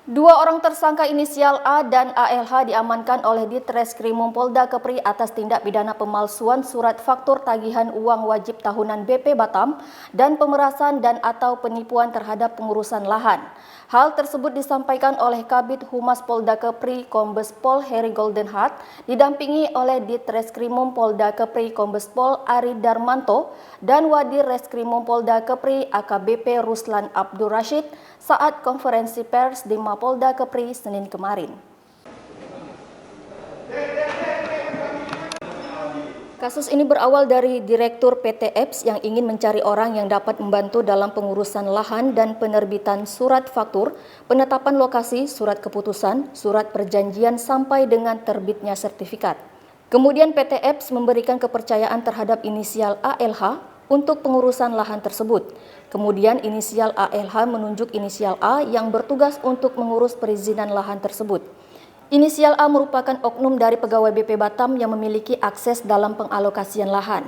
Dua orang tersangka inisial A dan ALH diamankan oleh Ditreskrimum Polda Kepri atas tindak pidana pemalsuan surat faktur tagihan uang wajib tahunan BP Batam dan pemerasan dan atau penipuan terhadap pengurusan lahan. Hal tersebut disampaikan oleh Kabid Humas Polda Kepri Kombes Pol Heri Goldenhat didampingi oleh Ditreskrimum Polda Kepri Kombes Pol Ari Darmanto dan Wadir Reskrimum Polda Kepri AKBP Ruslan Abdul Rashid saat konferensi pers di Mapolda Kepri Senin kemarin. Kasus ini berawal dari Direktur PT EPS yang ingin mencari orang yang dapat membantu dalam pengurusan lahan dan penerbitan surat faktur, penetapan lokasi, surat keputusan, surat perjanjian sampai dengan terbitnya sertifikat. Kemudian PT EPS memberikan kepercayaan terhadap inisial ALH untuk pengurusan lahan tersebut. Kemudian inisial ALH menunjuk inisial A yang bertugas untuk mengurus perizinan lahan tersebut. Inisial A merupakan oknum dari pegawai BP Batam yang memiliki akses dalam pengalokasian lahan.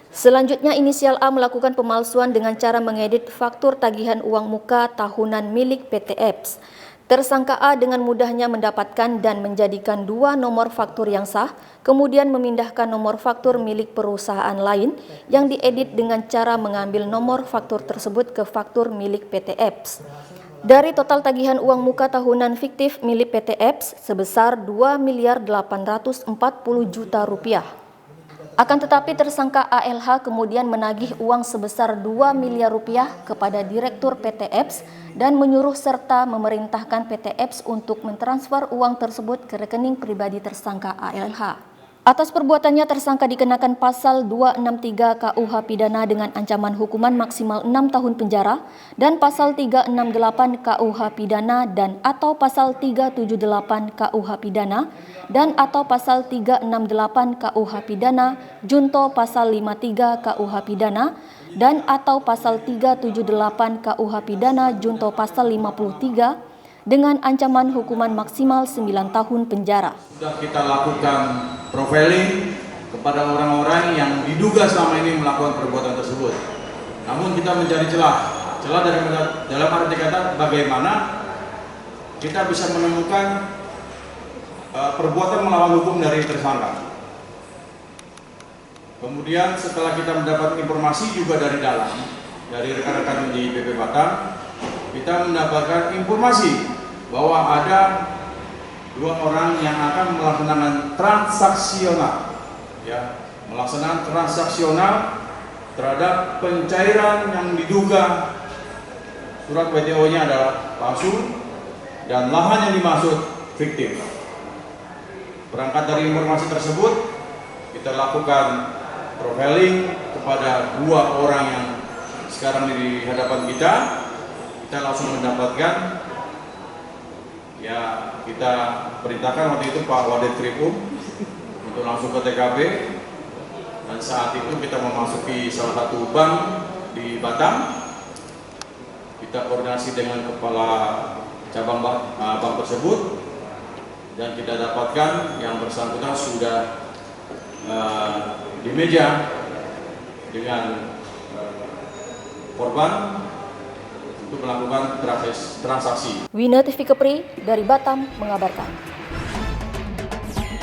Selanjutnya inisial A melakukan pemalsuan dengan cara mengedit faktur tagihan uang muka tahunan milik PT EPS. Tersangka A dengan mudahnya mendapatkan dan menjadikan dua nomor faktur yang sah, kemudian memindahkan nomor faktur milik perusahaan lain yang diedit dengan cara mengambil nomor faktur tersebut ke faktur milik PT EPS. Dari total tagihan uang muka tahunan fiktif milik PT EPS sebesar Rp2.840 miliar. Akan tetapi tersangka ALH kemudian menagih uang sebesar Rp2 miliar kepada Direktur PT EPS dan menyuruh serta memerintahkan PT EPS untuk mentransfer uang tersebut ke rekening pribadi tersangka ALH. Atas perbuatannya tersangka dikenakan pasal 263 KUH Pidana dengan ancaman hukuman maksimal 6 tahun penjara dan pasal 368 KUH Pidana dan atau pasal 378 KUH Pidana dan atau pasal 368 KUH Pidana junto pasal 53 KUH Pidana dan atau pasal 378 KUH Pidana junto pasal 53 dengan ancaman hukuman maksimal 9 tahun penjara. Sudah kita lakukan profiling kepada orang-orang yang diduga selama ini melakukan perbuatan tersebut. Namun kita mencari celah dalam arti kata bagaimana kita bisa menemukan perbuatan melawan hukum dari tersangka. Kemudian setelah kita mendapat informasi juga dari dalam, dari rekan-rekan di BP Batam, kita mendapatkan informasi bahwa ada dua orang yang akan melaksanakan transaksional terhadap pencairan yang diduga surat WTO-nya adalah palsu dan lahan yang dimaksud fiktif. Berangkat dari informasi tersebut, kita lakukan profiling kepada dua orang yang sekarang di hadapan kita. Kita langsung mendapatkan, ya kita perintahkan waktu itu Pak Wadir Kripum untuk langsung ke TKP dan saat itu kita memasuki salah satu bank di Batam. Kita koordinasi dengan kepala cabang bank tersebut dan kita dapatkan yang bersangkutan sudah di meja dengan korban untuk melakukan transaksi. Wina TV Kepri dari Batam mengabarkan.